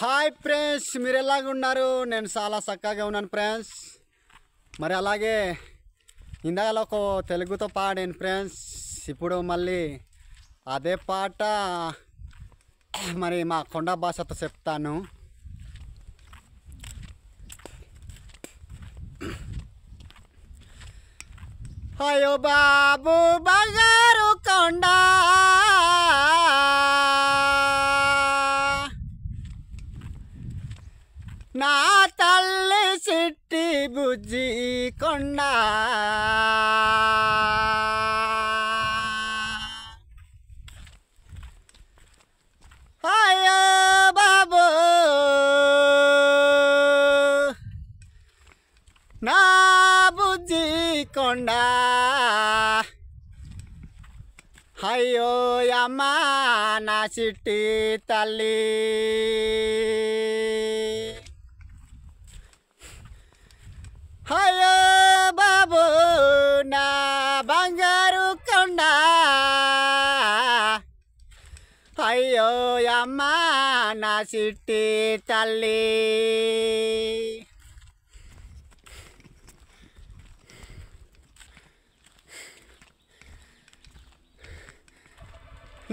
Hi friends, మీరు ఎలాగ ఉన్నారు? నేను చాలా చక్కగా ఉన్నాను ఫ్రెండ్స్. మరి అలాగే ఇందాక ఒక తెలుగుతో పాడాను ఫ్రెండ్స్. ఇప్పుడు మళ్ళీ అదే పాట మరి మా కొండ భాషతో చెప్తాను. అయ్యో బాబు బంగారు కొండ, నా తల్లి సిట్టి బుజ్జి కొండ, అయ్యో బాబు నా బుజ్జి కొండ, అయ్యో అమ్మ నా సిట్టి తల్లి, అయ్యో బాబు నా బంగారు కొండ, అయ్యో అమ్మ నా సిట్టి తల్లి.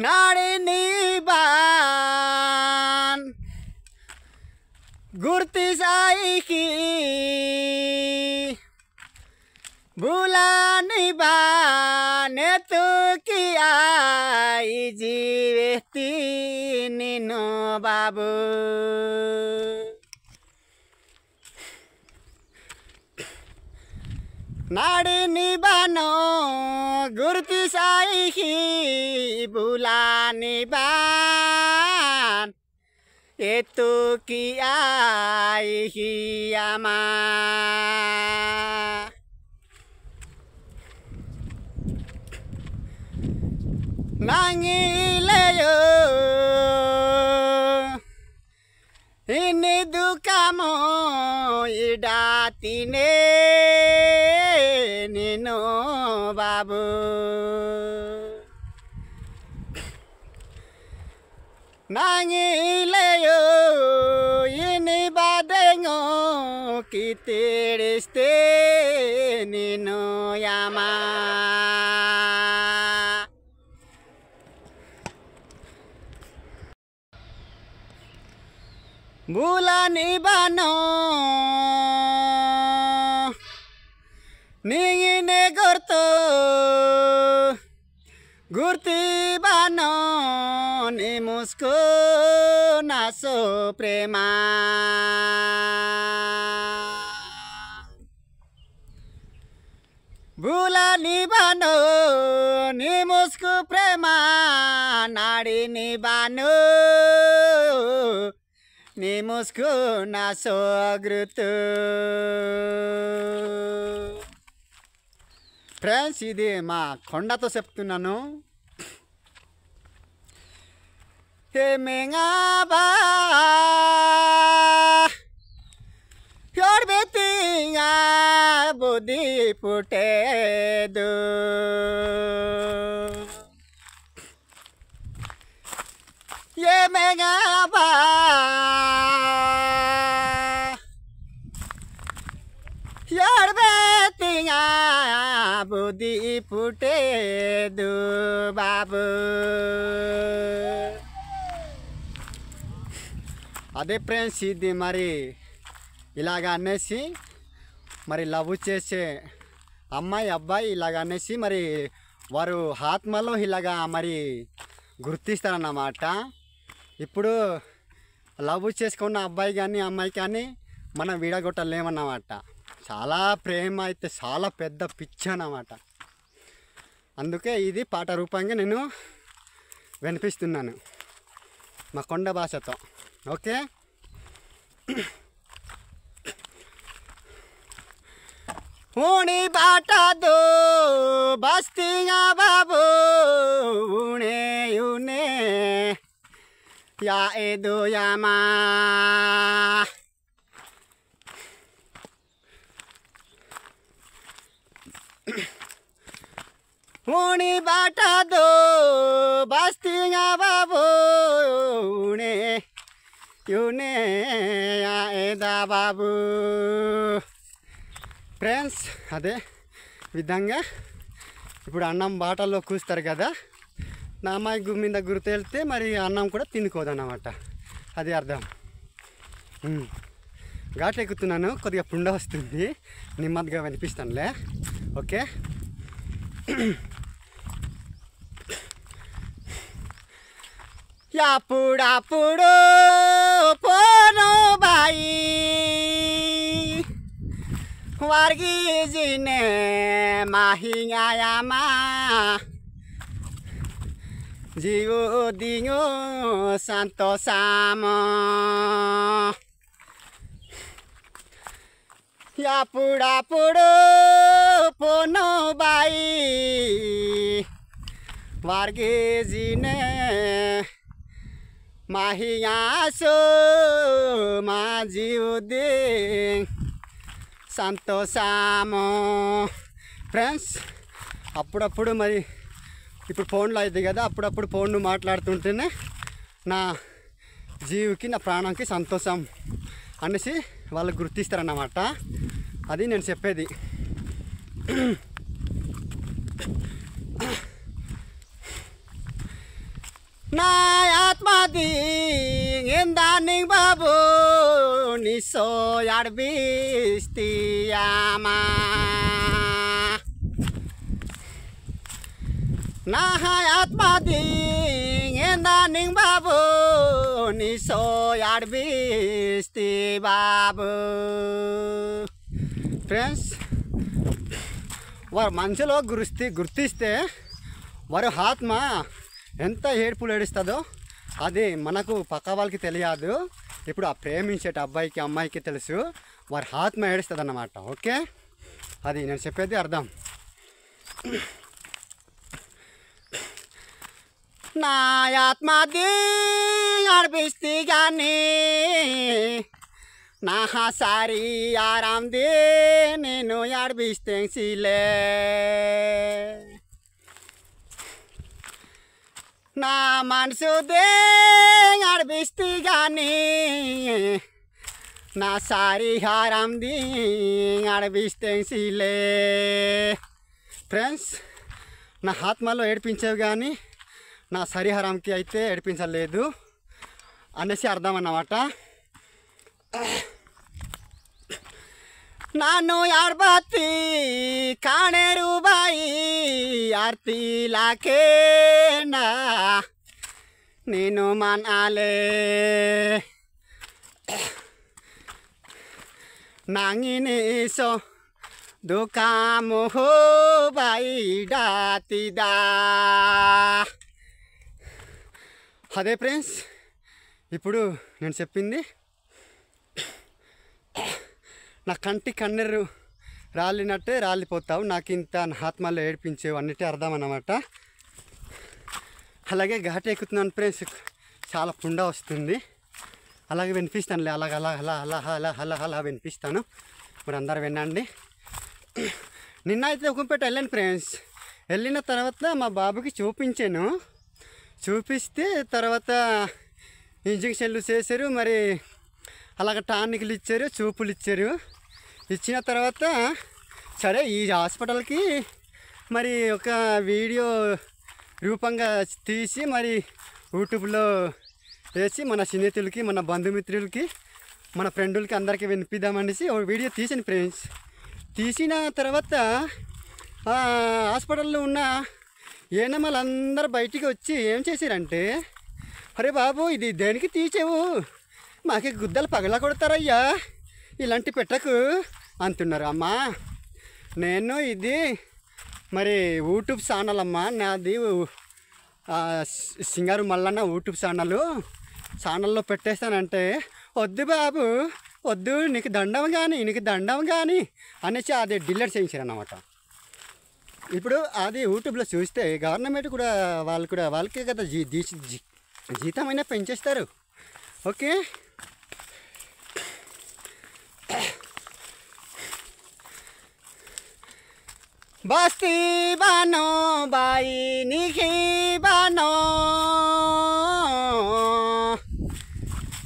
నాడిని బాన్ గుర్తి సాయికి बुलानी बाने तू किया जीवती निनो बाबू, नाड़ी बानो गुर्ती साई ही बुलानी बान ये तू किया ही आमा, nangileyo ini dukamu idatine nino babu, nangileyo ini badengo kitiriste nino yama, बुलानी बानो निगिने गुर्तो गुर्ती बानो नि मुस्को नासो प्रेमा, बुलानी बानो नि मुस्को प्रेमा, नाड़ी नि बानो नी मुस्को ना सोगृतु. ఫ్రెండ్స్, ఇది మా కొండతో చెప్తున్నాను. మేంగాబా యొర్బెతింగా బుద్ధి పుట్టేదు, ఏ మేంగాబా యొర్బెతింగా బుద్ధి పుట్టేదు బాబు. అదే ఫ్రెండ్స్, ఇది మరి ఇలాగ అనేసి మరి లవ్ చేసే అమ్మాయి అబ్బాయి ఇలాగ అనేసి మరి వారు ఆత్మలో ఇలాగా మరి గుర్తిస్తారన్నమాట. ఇప్పుడు లవ్ చేసుకున్న అబ్బాయి కానీ అమ్మాయి కానీ మనం విడగొట్టలేమన్నమాట. చాలా ప్రేమ అయితే చాలా పెద్ద పిచ్చి అన్నమాట. అందుకే ఇది పాట రూపంగా నేను వినిపిస్తున్నాను మా కొండ భాషతో. ఓకే, ఊని బాట దో బస్తిగా బాబు ఊనే ఊనే యా ఏదో యామా, ఊని బాట దో బస్తిగా బాబు ఊనే యూనే ఏదా బాబు. ఫ్రెండ్స్ అదే విధంగా ఇప్పుడు అన్నం బాటల్లో కూస్తారు కదా, నా అమ్మాయి మీద గుర్తు వెళ్తే మరి అన్నం కూడా తినుకోదన్నమాట, అది అర్థం. ఘాట్ ఎక్కుతున్నాను, కొద్దిగా పుండ వస్తుంది, నెమ్మదిగా వినిపిస్తానులే. ఓకే. అప్పుడప్పుడు పోను బాయి వార్గిజినే మాహింగాయామా జీవో దింగో సంతోషామో. అప్పుడప్పుడు పోను బాయి వార్గిజినే మాహియాసో మా జీవుది సంతోషామో. ఫ్రెండ్స్ అప్పుడప్పుడు మరి ఇప్పుడు ఫోన్లో అవుతుంది కదా, అప్పుడప్పుడు ఫోన్ను మాట్లాడుతుంటేనే నా జీవుకి నా ప్రాణంకి సంతోషం అనేసి వాళ్ళు గుర్తిస్తారన్నమాట, అది నేను చెప్పేది. నా ఆత్మది ఎందాన్ని బాబు నిసో యాడ్బిస్తియామా. నా ఆత్మది ఎందాన్ని బాబు నిసో యాడ్బిస్తి బాబు. ఫ్రెండ్స్ వారు మనసులో గుర్తిస్తే వారి ఆత్మ ఎంత ఏడుపులు ఏడుస్తుందో అది మనకు పక్క వాళ్ళకి తెలియదు. ఇప్పుడు ఆ ప్రేమించేట అబ్బాయికి అమ్మాయికి తెలుసు, వారి ఆత్మ ఏడుస్తుంది అన్నమాట. ఓకే, అది నేను చెప్పేది అర్థం. నా ఆత్మది అర్పిస్తే కానీ నా సారి ఆరాంది నేను అర్పిస్తే సిలే. నా మనసు దే అర్పిస్తే కానీ నా సారి హారంది అర్పిస్తే సిలే. ఫ్రెండ్స్ నా ఆత్మలో ఏడిపించేవి కానీ నా శరీరంకి అయితే ఏడిపించలేదు అనేసి అర్థం అన్నమాట. ನಾನು ಯಾರ್ಬತ್ತಿ ಕಾಣೆರು ಬಾಯಿ ಆರ್ತಿ ಲಾಖೇನ ನೀನು ಮನಾಲೆ ನಾಂಗಿನಿಸೋ ದುಕಾಮು ಹೋ ಬಾಯಿ ಡಾತಿದ. అదే ఫ్రెండ్స్ ఇప్పుడు నేను చెప్పింది. నా కంటి కన్నెరు రాలినట్టే రాలిపోతావు, నాకు ఇంత ఆత్మలో ఏడిపించేవు అన్నిటి అర్థం అన్నమాట. అలాగే ఘాట్ ఎక్కుతున్నాను ఫ్రెండ్స్, చాలా పుండ వస్తుంది, అలాగే వినిపిస్తానులే, అలాగ అలా అలా అలా అలా అలా అలా వినిపిస్తాను, మరి అందరు వినండి. నిన్న అయితే ఉకుంపేట వెళ్ళాను ఫ్రెండ్స్, వెళ్ళిన తర్వాత మా బాబుకి చూపిస్తే తర్వాత ఇంజక్షన్లు చేశారు, మరి అలాగ టానిక్లు ఇచ్చారు, చూపులు ఇచ్చారు. ఇచ్చిన తర్వాత సరే ఈ హాస్పిటల్కి మరి ఒక వీడియో రూపంగా తీసి మరి యూట్యూబ్లో వేసి మన స్నేహితులకి మన బంధుమిత్రులకి మన ఫ్రెండులకి అందరికీ వినిపిద్దామనేసి ఒక వీడియో తీసాను ఫ్రెండ్స్. తీసిన తర్వాత హాస్పిటల్లో ఉన్న ఏనమ్మలు అందరు బయటికి వచ్చి ఏం చేశారంటే, అరే బాబు ఇది దేనికి తీసావు, మాకు గుద్దలు పగల కొడతారయ్యా, ఇలాంటి పెట్టకు అంటున్నారు. అమ్మా నేను ఇది మరి యూట్యూబ్ ఛానల్ అమ్మా, నాది సింగారు మల్లన్న యూట్యూబ్ ఛానల్లో పెట్టేస్తానంటే, వద్దు బాబు వద్దు, నీకు దండం కానీ అనేసి అది డిలీట్ చేయించారు అన్నమాట. ఇప్పుడు అది యూట్యూబ్లో చూస్తే గవర్నమెంట్ కూడా వాళ్ళకే కదా జీతమైనా పెంచేస్తారు. ఓకే, బస్తీ బానో బాయి నీకి బానో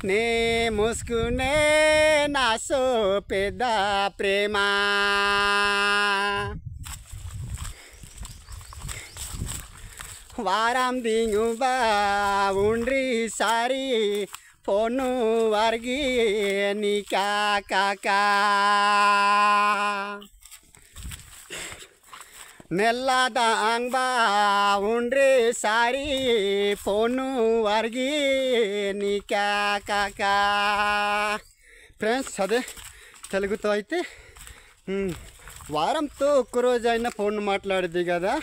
నే ముసుకునే నా సో పెద్ద ప్రేమ వారం దింగుబా ఉండ్రి సారి ఫోను వర్గి నికా కాకా నెల్లదాంబా ఉండ్రి సారి ఫోను వర్గి నికా కాకా ఫ్రెండ్స్ అదే తెలుగుతో అయితే వారంతో ఒక్కరోజు అయినా ఫోన్ మాట్లాడేది కదా,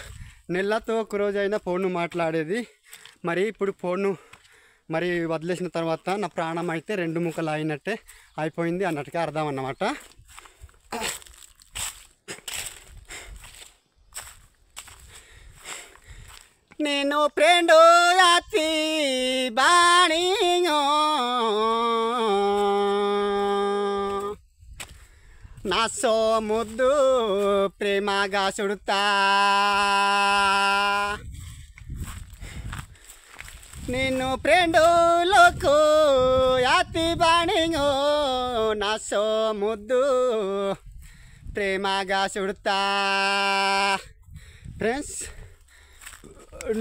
నెలతో ఒక్కరోజు అయినా ఫోన్ మాట్లాడేది. మరి ఇప్పుడు ఫోను మరి వదిలేసిన తర్వాత నా ప్రాణం అయితే 2 ముక్కలు అయినట్టే అయిపోయింది అన్నట్టుగా అర్థం అన్నమాట. నేను ఫ్రెండు అతి బాణియో నా సో ముద్దు ప్రేమగా సుడుతా నిన్ను ఫ్రెండులకు అతి బాణియో నా సో ముద్దు ప్రేమగా సుడుతా. ఫ్రెండ్స్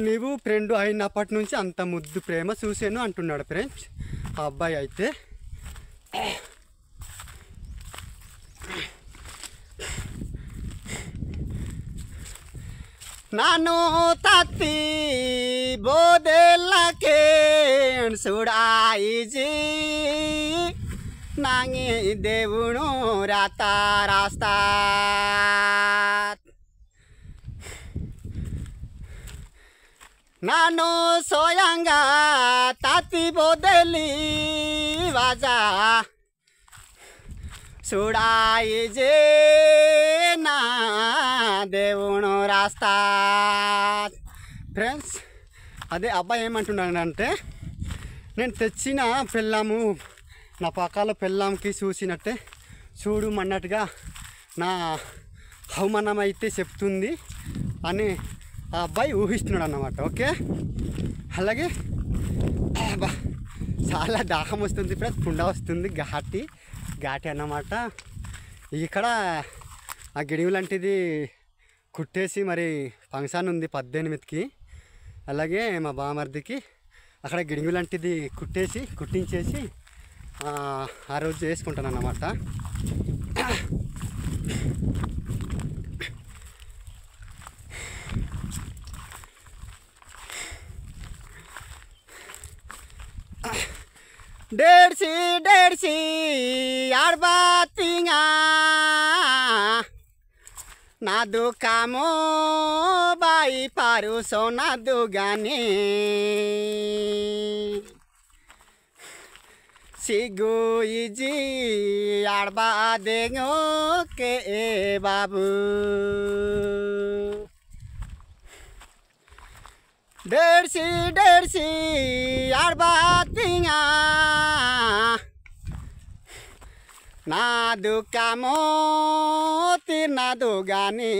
నీవు ఫ్రెండ్ అయినప్పటి నుంచి అంత ముద్దు ప్రేమ చూసాను అంటున్నాడు ఫ్రెండ్స్ ఆ అబ్బాయి అయితే. ನಾನು ತತ್ತಿ ಬೋದೆಲ್ಲಕ್ಕೆ ಸುಡಾಯಿಜಿ ನಾಂಗಿ దేవును రాత రాస్తా ನಾನು సోయంగా తత్తి బోదెలి వాజా చూడాయిజే నా దేవును రాస్తా. ఫ్రెండ్స్ అదే అబ్బాయి ఏమంటున్నాడంటే నేను తెచ్చిన పెళ్ళాము నా పక్కల పెళ్ళాంకి చూసినట్టే చూడమన్నట్టుగా నా అవమానం అయితే చెప్తుంది అని ఆ అబ్బాయి ఊహిస్తున్నాడు అన్నమాట. ఓకే, అలాగే చాలా దాహం వస్తుంది ఫ్రెండ్స్, కుండ వస్తుంది, ఘాటి అన్నమాట. ఇక్కడ ఆ గిడివి లాంటిది కుట్టేసి మరి ఫంక్షన్ ఉంది 18కి, అలాగే మా బామర్దికి అక్కడ గిడివి లాంటిది కుట్టించేసి ఆ రోజు చేసుకుంటాను అన్నమాట. डेढ़सी आड़बातिंगा नादु कामो बाई पारू सो नादु गाने सिगु इजी आड़बा देंगो के बाबू डेढ़सी आड़बातिंगा नादु कामो तिर नादु गानी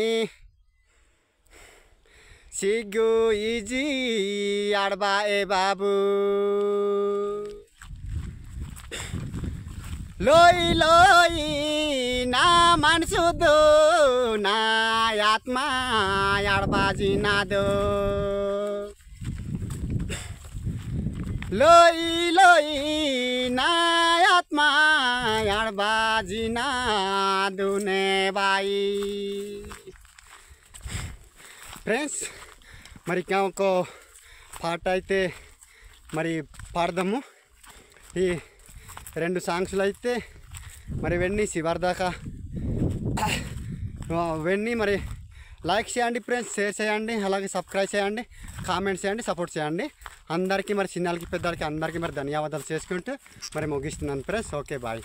सिगु इजी आड़बा ए बाबू लोई लोई ना मनसुदो ना आत्मा आड़बाजी नादो लोई लोई ना आत्मा आड़बाजी नादो ने बाई. ఫ్రెండ్స్ మరి ఇంకొక పాట అయితే మరి పాడదాము. ఈ 2 సాంగ్స్లు అయితే మరి వెన్నీ చివరిదాకా వెన్నీ మరి లైక్ చేయండి ఫ్రెండ్స్, షేర్ చేయండి, అలాగే సబ్స్క్రైబ్ చేయండి, కామెంట్స్ చేయండి, సపోర్ట్ చేయండి. అందరికీ మరి చిన్నలకి పెద్దలకి అందరికీ మరి ధన్యవాదాలు చేసుకుంటూ మరి ముగిస్తున్నాను ఫ్రెండ్స్. Okay, bye.